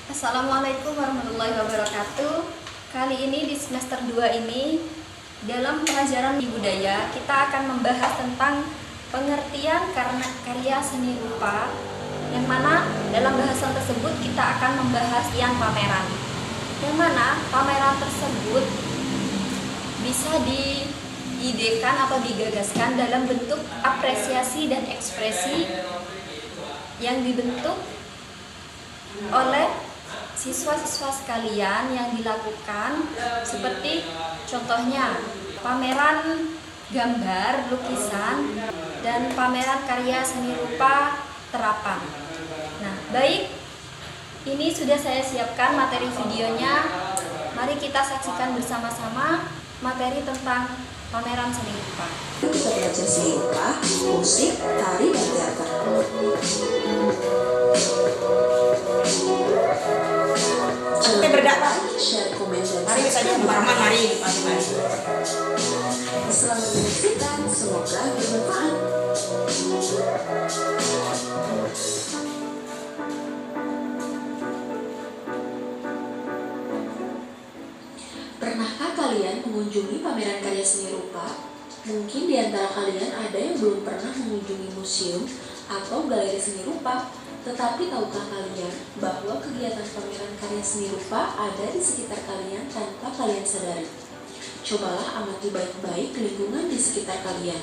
Assalamualaikum warahmatullahi wabarakatuh. Kali ini di semester 2 ini dalam pelajaran di budaya kita akan membahas tentang pengertian karya seni rupa, yang mana dalam bahasan tersebut kita akan membahas yang pameran, yang mana pameran tersebut bisa diidekan atau digagaskan dalam bentuk apresiasi dan ekspresi yang dibentuk oleh siswa-siswa sekalian yang dilakukan, seperti contohnya pameran gambar, lukisan, dan pameran karya seni rupa terapan. Nah, baik, ini sudah saya siapkan materi videonya. Mari kita saksikan bersama-sama materi tentang pameran seni rupa. Kita belajar seni rupa, musik, tari, dan teater. Kita berdakwah. Share, komen, dan Mari kita teman-teman, mari. Selamat menyaksikan, semoga bermanfaat. Pernahkah kalian mengunjungi pameran karya seni rupa? Mungkin di antara kalian ada yang belum pernah mengunjungi museum atau galeri seni rupa. Tetapi tahukah kalian bahwa kegiatan pameran karya seni rupa ada di sekitar kalian tanpa kalian sadari? Cobalah amati baik-baik lingkungan di sekitar kalian.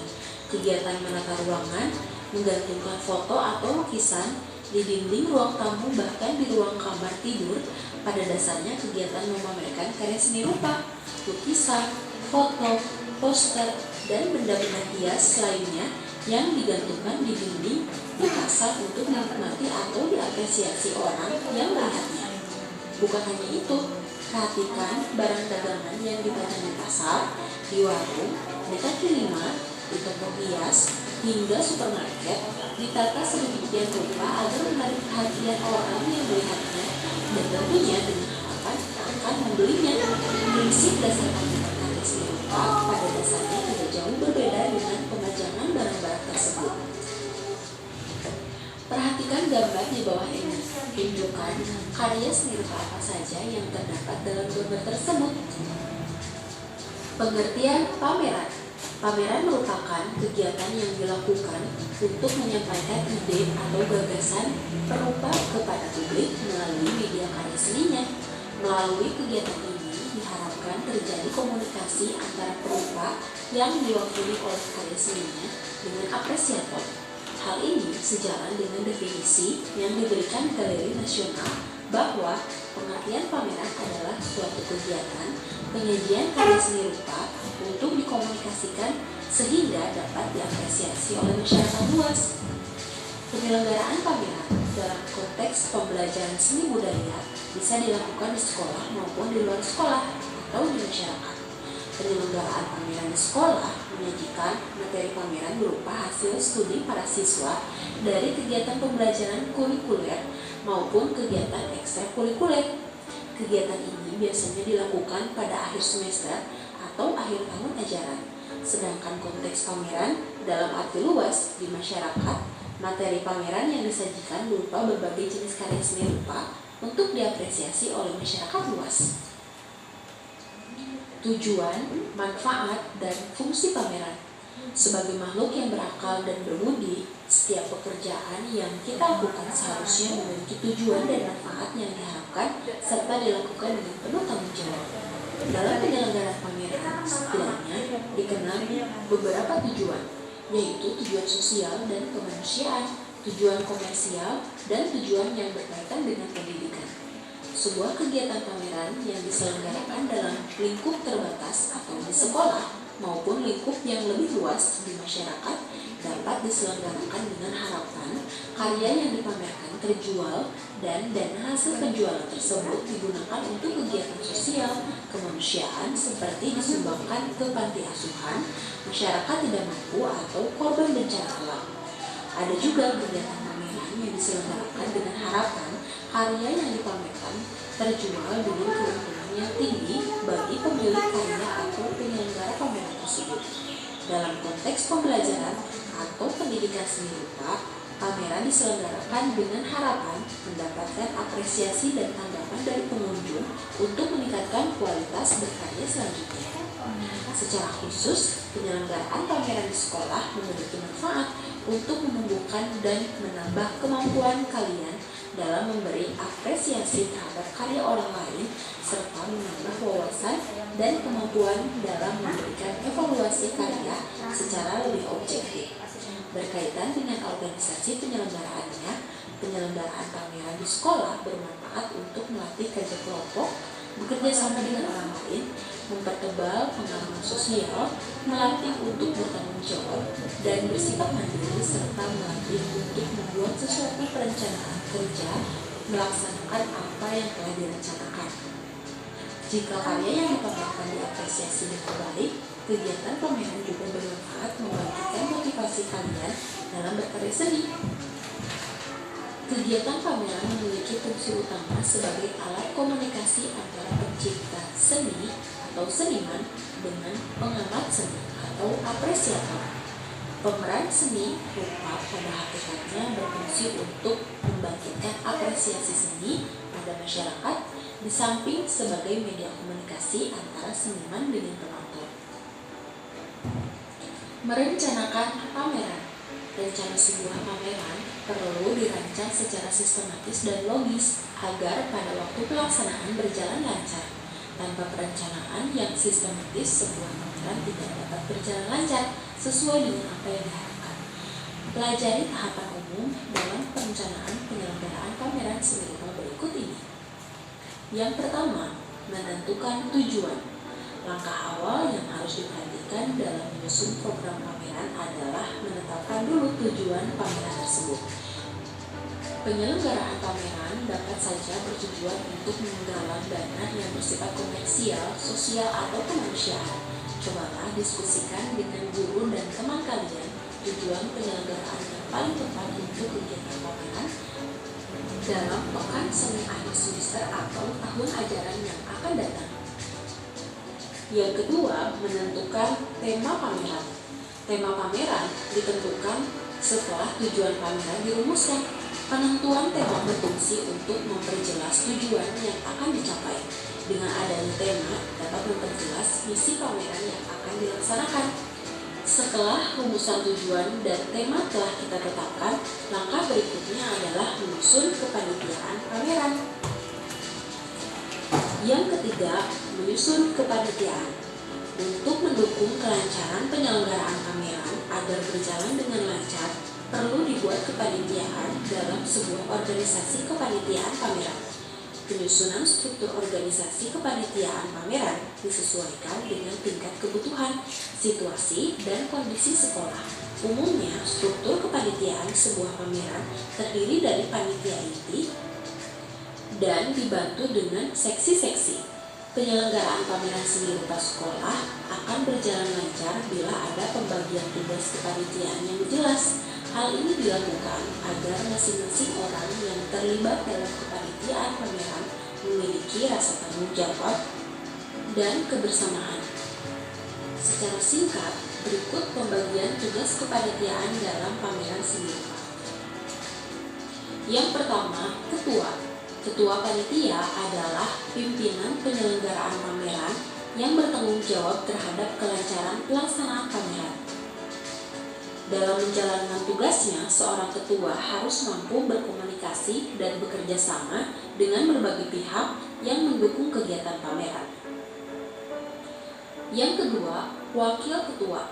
Kegiatan menata ruangan, menggantungkan foto atau lukisan di dinding ruang tamu, bahkan di ruang kamar tidur, pada dasarnya kegiatan memamerkan karya seni rupa, lukisan, foto, poster, dan benda-benda hias lainnya yang digantungkan di dinding, dipasang untuk dinikmati atau diapresiasi orang yang melihatnya. Bukan hanya itu, perhatikan barang dagangan yang dipajang di pasar, di warung, di kaki lima, di toko hias, hingga supermarket, ditata sedemikian rupa agar menarik perhatian orang yang melihatnya dan tentunya dengan harapan akan membelinya. Prinsip dasar pameran karya seni rupa pada dasarnya tidak jauh berbeda dengan pemajangan barang-barang tersebut. Perhatikan gambar di bawah ini. Tunjukkan karya seni rupa apa saja yang terdapat dalam gambar tersebut. Pengertian pameran. Pameran merupakan kegiatan yang dilakukan untuk menyampaikan ide atau gagasan perupa kepada publik melalui media karya seninya. Melalui kegiatan ini diharapkan terjadi komunikasi antara perupa yang diwakili oleh karya seninya dengan apresiator. Hal ini sejalan dengan definisi yang diberikan Galeri Nasional bahwa pengertian pameran adalah suatu kegiatan penyajian karya seni rupa untuk dikomunikasikan sehingga dapat diapresiasi oleh masyarakat luas. Penyelenggaraan pameran dalam konteks pembelajaran seni budaya bisa dilakukan di sekolah maupun di luar sekolah atau di masyarakat. Penyelenggaraan pameran di sekolah menyajikan materi pameran berupa hasil studi para siswa dari kegiatan pembelajaran kurikuler maupun kegiatan ekstrakurikuler. Kegiatan ini biasanya dilakukan pada akhir semester atau akhir tahun ajaran. Sedangkan konteks pameran dalam arti luas di masyarakat, materi pameran yang disajikan berupa berbagai jenis karya seni rupa untuk diapresiasi oleh masyarakat luas. Tujuan, manfaat, dan fungsi pameran. Sebagai makhluk yang berakal dan berbudi, setiap pekerjaan yang kita lakukan seharusnya memiliki tujuan dan manfaat yang diharapkan serta dilakukan dengan penuh tanggung jawab. Dalam penyelenggaraan pameran, setidaknya dikenal beberapa tujuan, yaitu tujuan sosial dan kemanusiaan, tujuan komersial, dan tujuan yang berkaitan dengan pendidikan. Sebuah kegiatan pameran yang diselenggarakan dalam lingkup terbatas atau di sekolah maupun lingkup yang lebih luas di masyarakat dapat diselenggarakan dengan harapan karya yang dipamerkan terjual dan dana hasil penjualan tersebut digunakan untuk kegiatan sosial kemanusiaan seperti disumbangkan ke panti asuhan, masyarakat tidak mampu, atau korban bencana alam. Ada juga kegiatan pameran yang diselenggarakan dengan harapan karya yang dipamerkan terjual dengan keuntungan yang tinggi bagi pemilik karya atau penyelenggara pameran tersebut. Dalam konteks pembelajaran atau pendidikan seni rupa, Pameran diselenggarakan dengan harapan mendapatkan apresiasi dan tanggapan dari pengunjung untuk meningkatkan kualitas berkarya selanjutnya. Secara khusus, penyelenggaraan pameran di sekolah memiliki manfaat untuk menumbuhkan dan menambah kemampuan kalian dalam memberi apresiasi terhadap karya orang lain, serta menambah wawasan dan kemampuan dalam memberikan evaluasi karya secara lebih objektif. Berkaitan dengan organisasi penyelenggaraannya, penyelenggaraan pameran di sekolah bermanfaat untuk melatih kerja kelompok, bekerja sama dengan orang lain, mempertebal pengalaman sosial, melatih untuk bertanggung jawab, dan bersikap mandiri, serta melatih untuk membuat sesuatu perencanaan kerja, melaksanakan apa yang telah direncanakan. Jika karya yang dipamerkan diapresiasi dengan baik, kegiatan pameran juga bermanfaat membangkitkan motivasi kalian dalam berkarya seni. Kegiatan pameran memiliki fungsi utama sebagai alat komunikasi antara pencipta seni atau seniman dengan pengamat seni atau apresiator. Pemeran seni rupa pada hakikatnya berfungsi untuk membangkitkan apresiasi seni pada masyarakat, di samping sebagai media komunikasi antara seniman dengan penonton. Merencanakan pameran. Rencana sebuah pameran perlu dirancang secara sistematis dan logis agar pada waktu pelaksanaan berjalan lancar. Tanpa perencanaan yang sistematis, sebuah pameran tidak dapat berjalan lancar sesuai dengan apa yang diharapkan. Pelajari tahapan umum dalam perencanaan penyelenggaraan pameran seni rupa berikut ini. Yang pertama, menentukan tujuan. Langkah awal yang harus diperhatikan dalam menyusun program pameran adalah menetapkan dulu tujuan pameran tersebut. Penyelenggaraan pameran dapat saja bertujuan untuk menggalang dana yang bersifat komersial, sosial, atau kemanusiaan. Cobalah diskusikan dengan guru dan teman kalian tujuan penyelenggaraan yang paling tepat untuk kegiatan pameran dalam pekan seni akhir semester atau tahun ajaran yang akan datang. Yang kedua, menentukan tema pameran. Tema pameran ditentukan setelah tujuan pameran dirumuskan. Penentuan tema berfungsi untuk memperjelas tujuan yang akan dicapai. Dengan adanya tema dapat memperjelas misi pameran yang akan dilaksanakan. Setelah rumusan tujuan dan tema telah kita tetapkan, langkah berikutnya adalah menyusun kepanitiaan pameran. Yang ketiga, menyusun kepanitiaan. Untuk mendukung kelancaran penyelenggaraan pameran agar berjalan dengan lancar, perlu dibuat kepanitiaan dalam sebuah organisasi kepanitiaan pameran. Penyusunan struktur organisasi kepanitiaan pameran disesuaikan dengan tingkat kebutuhan, situasi, dan kondisi sekolah. Umumnya, struktur kepanitiaan sebuah pameran terdiri dari panitia inti dan dibantu dengan seksi-seksi. Penyelenggaraan pameran seni rupa sekolah akan berjalan lancar bila ada pembagian tugas kepanitiaan yang jelas. Hal ini dilakukan agar masing-masing orang yang terlibat dalam kepanitiaan pameran memiliki rasa tanggung jawab dan kebersamaan. Secara singkat, berikut pembagian tugas kepanitiaan dalam pameran seni rupa. Yang pertama, ketua. Ketua panitia adalah pimpinan penyelenggaraan pameran yang bertanggung jawab terhadap kelancaran pelaksanaan pameran. Dalam menjalankan tugasnya, seorang ketua harus mampu berkomunikasi dan bekerja sama dengan berbagai pihak yang mendukung kegiatan pameran. Yang kedua, wakil ketua.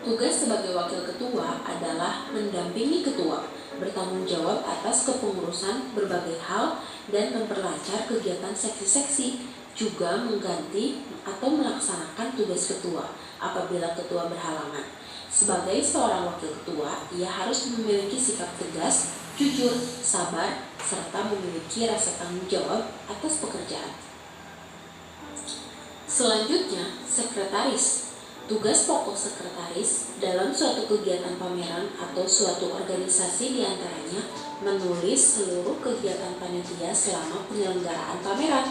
Tugas sebagai wakil ketua adalah mendampingi ketua, bertanggung jawab atas kepengurusan berbagai hal dan memperlancar kegiatan seksi-seksi, juga mengganti atau melaksanakan tugas ketua apabila ketua berhalangan. Sebagai seorang wakil ketua, ia harus memiliki sikap tegas, jujur, sabar, serta memiliki rasa tanggung jawab atas pekerjaan. Selanjutnya, sekretaris. Tugas pokok sekretaris dalam suatu kegiatan pameran atau suatu organisasi diantaranya menulis seluruh kegiatan panitia selama penyelenggaraan pameran.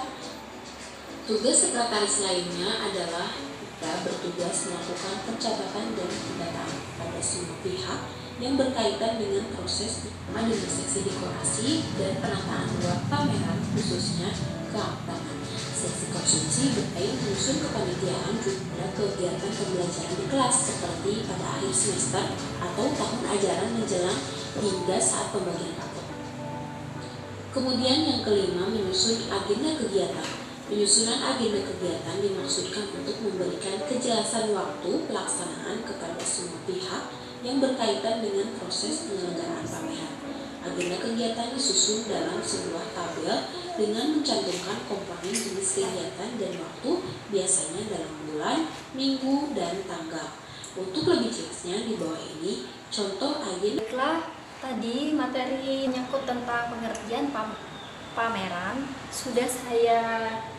Tugas sekretaris lainnya adalah bertugas melakukan pencatatan dan pendataan pada semua pihak yang berkaitan dengan proses dengan seksi dekorasi dan penataan luar pameran khususnya keamanan. Seksi konsumsi berkait menyusun kepanitiaan juga kegiatan pembelajaran di kelas seperti pada akhir semester atau tahun ajaran menjelang hingga saat pembagian rapor. Kemudian yang kelima, menyusun agenda kegiatan. Penyusunan agenda kegiatan dimaksudkan untuk memberikan kejelasan waktu pelaksanaan kepada semua pihak yang berkaitan dengan proses penyelenggaraan pameran. Agenda kegiatan disusun dalam sebuah tabel dengan mencantumkan komponen jenis kegiatan dan waktu, biasanya dalam bulan, minggu, dan tanggal. Untuk lebih jelasnya di bawah ini contoh agenda. Baiklah, tadi materi menyangkut tentang pengertian pameran sudah saya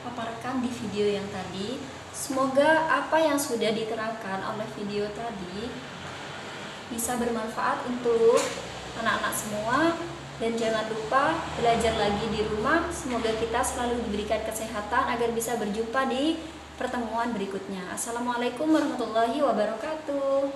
paparkan di video yang tadi. Semoga apa yang sudah diterangkan oleh video tadi bisa bermanfaat untuk anak-anak semua, dan jangan lupa belajar lagi di rumah. Semoga kita selalu diberikan kesehatan agar bisa berjumpa di pertemuan berikutnya. Assalamualaikum warahmatullahi wabarakatuh.